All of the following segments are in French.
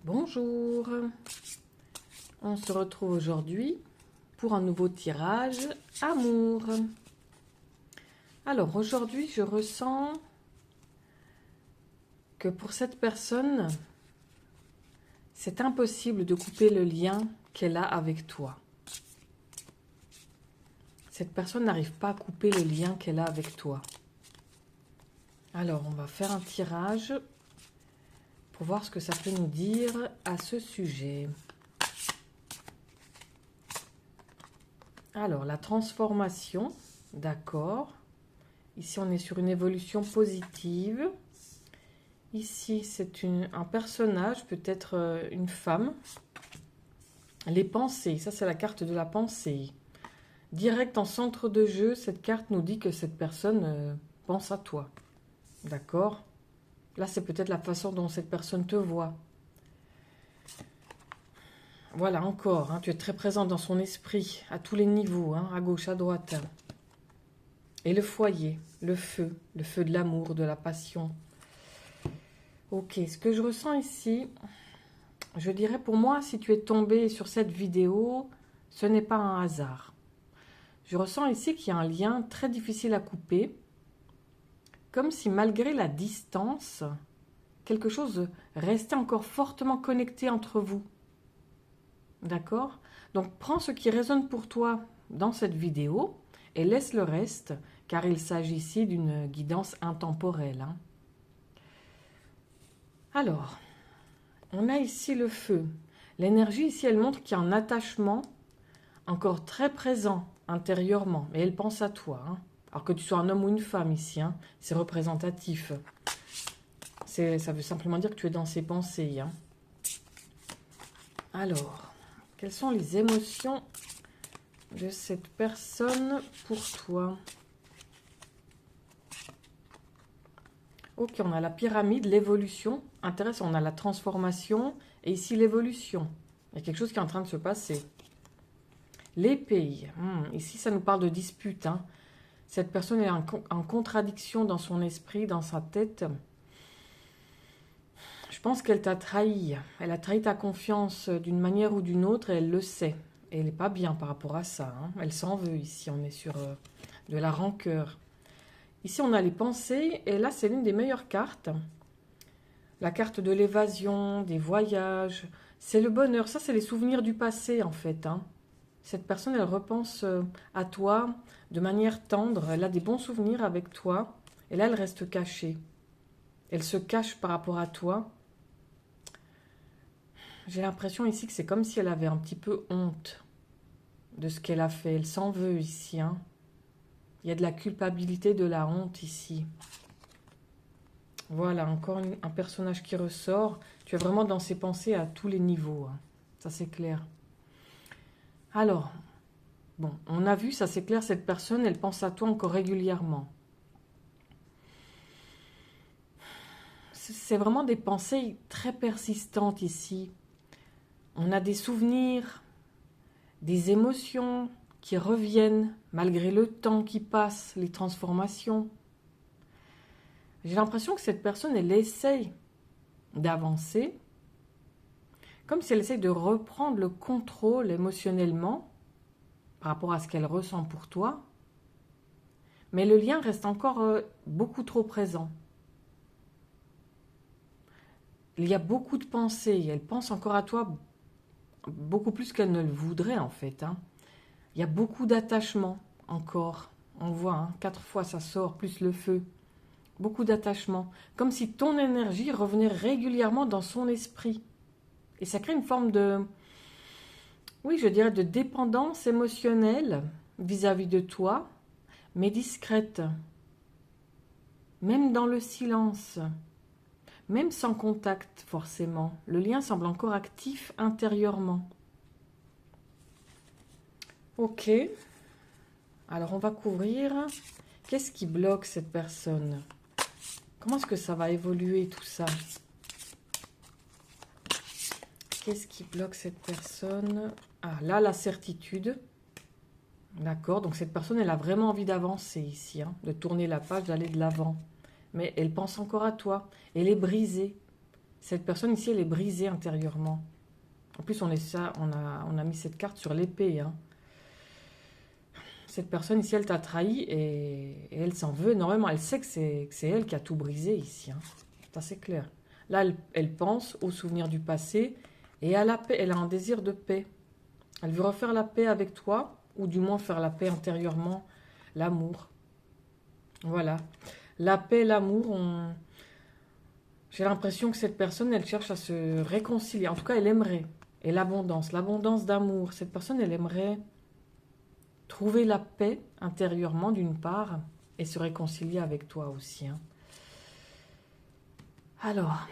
Bonjour, on se retrouve aujourd'hui pour un nouveau tirage amour. Alors aujourd'hui je ressens que pour cette personne, c'est impossible de couper le lien qu'elle a avec toi. Cette personne n'arrive pas à couper le lien qu'elle a avec toi. Alors on va faire un tirage pour voir ce que ça peut nous dire à ce sujet. Alors, la transformation, d'accord. Ici, on est sur une évolution positive. Ici, c'est un personnage, peut-être une femme. Les pensées, ça c'est la carte de la pensée. Direct en centre de jeu, cette carte nous dit que cette personne pense à toi. D'accord ? Là, c'est peut-être la façon dont cette personne te voit. Voilà, encore, tu es très présent dans son esprit, à tous les niveaux, à gauche, à droite. Et le foyer, le feu de l'amour, de la passion. Ok, ce que je ressens ici, je dirais pour moi, si tu es tombé sur cette vidéo, ce n'est pas un hasard. Je ressens ici qu'il y a un lien très difficile à couper, comme si malgré la distance, quelque chose restait encore fortement connecté entre vous. D'accord ? Donc prends ce qui résonne pour toi dans cette vidéo et laisse le reste, car il s'agit ici d'une guidance intemporelle. Alors, on a ici le feu. L'énergie ici, elle montre qu'il y a un attachement encore très présent intérieurement, mais elle pense à toi. Alors que tu sois un homme ou une femme ici, c'est représentatif. Ça veut simplement dire que tu es dans ses pensées. Alors, quelles sont les émotions de cette personne pour toi? Ok, on a la pyramide, l'évolution. Intéressant, on a la transformation et ici l'évolution. Il y a quelque chose qui est en train de se passer. L'épée. Ici, ça nous parle de dispute. Cette personne est en contradiction dans son esprit, dans sa tête. Je pense qu'elle t'a trahi. Elle a trahi ta confiance d'une manière ou d'une autre et elle le sait. Et elle n'est pas bien par rapport à ça. Elle s'en veut ici. On est sur de la rancœur. Ici, on a les pensées, et là, c'est l'une des meilleures cartes. La carte de l'évasion, des voyages, c'est le bonheur. Ça, c'est les souvenirs du passé, en fait. Cette personne, elle repense à toi de manière tendre. Elle a des bons souvenirs avec toi, et là, elle reste cachée. Elle se cache par rapport à toi. J'ai l'impression ici que c'est comme si elle avait un petit peu honte de ce qu'elle a fait. Elle s'en veut ici, Il y a de la culpabilité, de la honte ici. Voilà, encore un personnage qui ressort. Tu es vraiment dans ses pensées à tous les niveaux. Ça, c'est clair. Alors, bon, on a vu, ça c'est clair, cette personne, elle pense à toi encore régulièrement. C'est vraiment des pensées très persistantes ici. On a des souvenirs, des émotions qui reviennent malgré le temps qui passe, les transformations. J'ai l'impression que cette personne, elle essaye d'avancer, comme si elle essaye de reprendre le contrôle émotionnellement par rapport à ce qu'elle ressent pour toi, mais le lien reste encore beaucoup trop présent. Il y a beaucoup de pensées, elle pense encore à toi beaucoup plus qu'elle ne le voudrait en fait. Il y a beaucoup d'attachement encore, on voit, 4 fois ça sort, plus le feu. Beaucoup d'attachement, comme si ton énergie revenait régulièrement dans son esprit. Et ça crée une forme de, oui, je dirais de dépendance émotionnelle vis-à-vis de toi, mais discrète. Même dans le silence, même sans contact forcément. Le lien semble encore actif intérieurement. Ok, alors on va couvrir. Qu'est-ce qui bloque cette personne? Comment est-ce que ça va évoluer tout ça? Qu'est-ce qui bloque cette personne? Ah, là, la certitude. D'accord, donc cette personne, elle a vraiment envie d'avancer ici, de tourner la page, d'aller de l'avant. Mais elle pense encore à toi. Elle est brisée. Cette personne ici, elle est brisée intérieurement. En plus, on a mis cette carte sur l'épée. Hein. Cette personne ici, elle t'a trahi et elle s'en veut énormément. Elle sait que c'est elle qui a tout brisé ici. Hein. C'est assez clair. Là, elle pense aux souvenirs du passé et à la paix. Elle a un désir de paix. Elle veut refaire la paix avec toi, ou du moins faire la paix intérieurement, l'amour. Voilà. La paix, l'amour, j'ai l'impression que cette personne, elle cherche à se réconcilier. En tout cas, elle aimerait. Et l'abondance d'amour. Cette personne, elle aimerait trouver la paix intérieurement d'une part et se réconcilier avec toi aussi. Hein. Alors,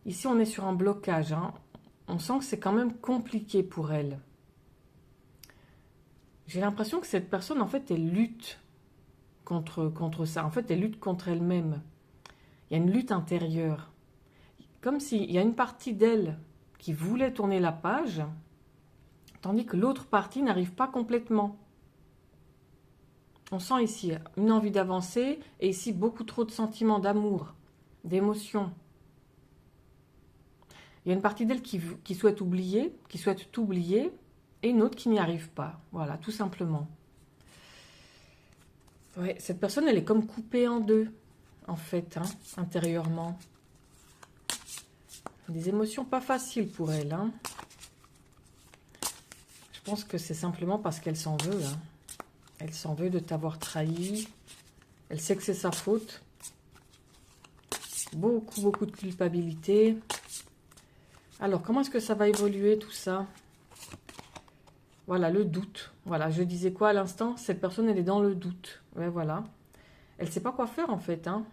ici, on est sur un blocage. Hein. On sent que c'est quand même compliqué pour elle. J'ai l'impression que cette personne, en fait, elle lutte contre ça. En fait, elle lutte contre elle-même. Il y a une lutte intérieure. Comme s'il y a une partie d'elle qui voulait tourner la page, tandis que l'autre partie n'arrive pas complètement. On sent ici une envie d'avancer et ici beaucoup trop de sentiments d'amour, d'émotion. Il y a une partie d'elle qui souhaite oublier, qui souhaite t'oublier, et une autre qui n'y arrive pas. Voilà, tout simplement. Ouais, cette personne, elle est comme coupée en deux, en fait, hein, intérieurement. Des émotions pas faciles pour elle. Hein. Je pense que c'est simplement parce qu'elle s'en veut. Hein. Elle s'en veut de t'avoir trahi. Elle sait que c'est sa faute. Beaucoup de culpabilité. Alors, comment est-ce que ça va évoluer tout ça? Voilà, le doute. Voilà, je disais quoi à l'instant? Cette personne, elle est dans le doute. Ouais, voilà. Elle ne sait pas quoi faire, en fait. Hein.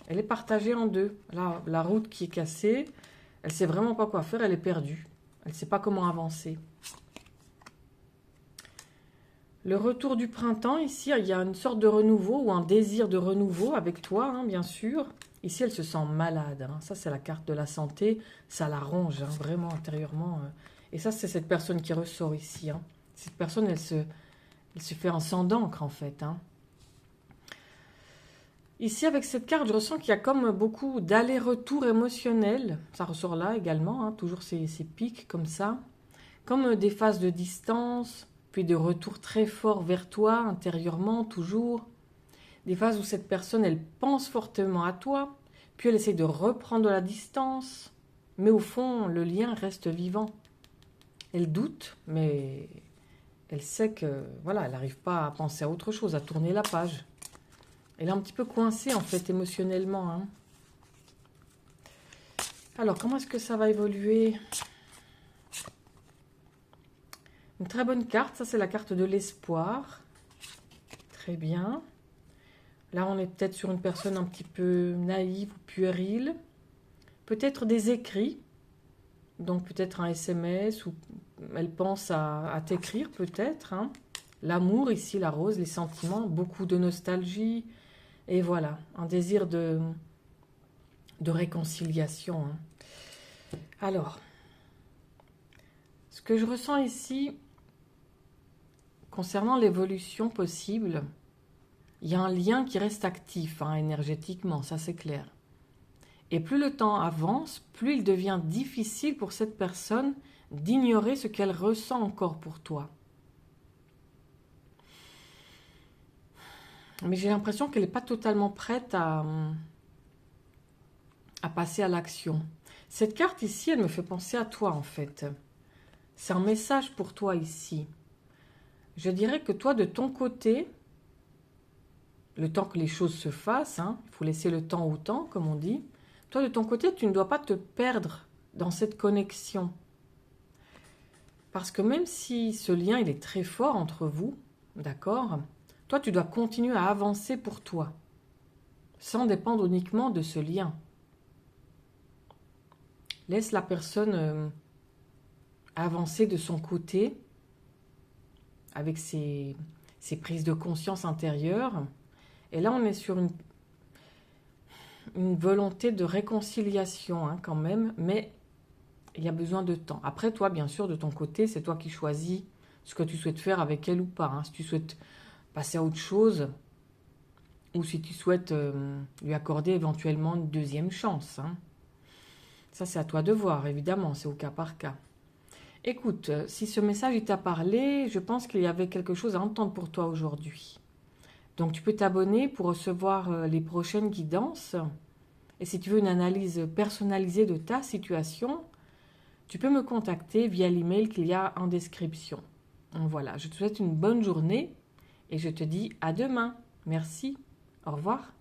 Elle est partagée en deux. Là, la route qui est cassée, elle ne sait vraiment pas quoi faire, elle est perdue. Elle ne sait pas comment avancer. Le retour du printemps, ici, il y a une sorte de renouveau ou un désir de renouveau avec toi, hein, bien sûr. Ici, elle se sent malade. Hein. Ça, c'est la carte de la santé. Ça la ronge, hein, vraiment, intérieurement. Et ça, c'est cette personne qui ressort ici. Hein. Cette personne, elle se fait un sang d'encre, en fait. Hein. Ici, avec cette carte, je ressens qu'il y a comme beaucoup d'allers-retours émotionnels. Ça ressort là également, hein, toujours ces pics comme ça. Comme des phases de distance, puis de retour très fort vers toi, intérieurement, toujours. Des phases où cette personne, elle pense fortement à toi, puis elle essaie de reprendre de la distance. Mais au fond, le lien reste vivant. Elle doute, mais elle sait que, voilà, elle n'arrive pas à penser à autre chose, à tourner la page. Elle est un petit peu coincée, en fait, émotionnellement. Hein. Alors, comment est-ce que ça va évoluer? Une très bonne carte. Ça, c'est la carte de l'espoir. Très bien. Là, on est peut-être sur une personne un petit peu naïve ou puérile. Peut-être des écrits. Donc, peut-être un SMS ou elle pense à t'écrire, peut-être. Hein. L'amour, ici, la rose, les sentiments, beaucoup de nostalgie. Et voilà, un désir de réconciliation. Hein. Alors, ce que je ressens ici, concernant l'évolution possible, il y a un lien qui reste actif, hein, énergétiquement, ça c'est clair. Et plus le temps avance, plus il devient difficile pour cette personne d'ignorer ce qu'elle ressent encore pour toi. Mais j'ai l'impression qu'elle n'est pas totalement prête à passer à l'action. Cette carte ici, elle me fait penser à toi en fait. C'est un message pour toi ici. Je dirais que toi, de ton côté, le temps que les choses se fassent, hein, il faut laisser le temps au temps, comme on dit. Toi, de ton côté, tu ne dois pas te perdre dans cette connexion. Parce que même si ce lien, il est très fort entre vous, d'accord, toi, tu dois continuer à avancer pour toi, sans dépendre uniquement de ce lien. Laisse la personne avancer de son côté, avec ses prises de conscience intérieures. Et là, on est sur une volonté de réconciliation, hein, quand même, mais il y a besoin de temps. Après, toi, bien sûr, de ton côté, c'est toi qui choisis ce que tu souhaites faire avec elle ou pas. Hein. Si tu souhaites passer à autre chose, ou si tu souhaites lui accorder éventuellement une deuxième chance. Hein. Ça, c'est à toi de voir, évidemment, c'est au cas par cas. Écoute, si ce message il t'a parlé, je pense qu'il y avait quelque chose à entendre pour toi aujourd'hui. Donc, tu peux t'abonner pour recevoir les prochaines guidances. Et si tu veux une analyse personnalisée de ta situation, tu peux me contacter via l'email qu'il y a en description. Voilà, je te souhaite une bonne journée et je te dis à demain. Merci. Au revoir.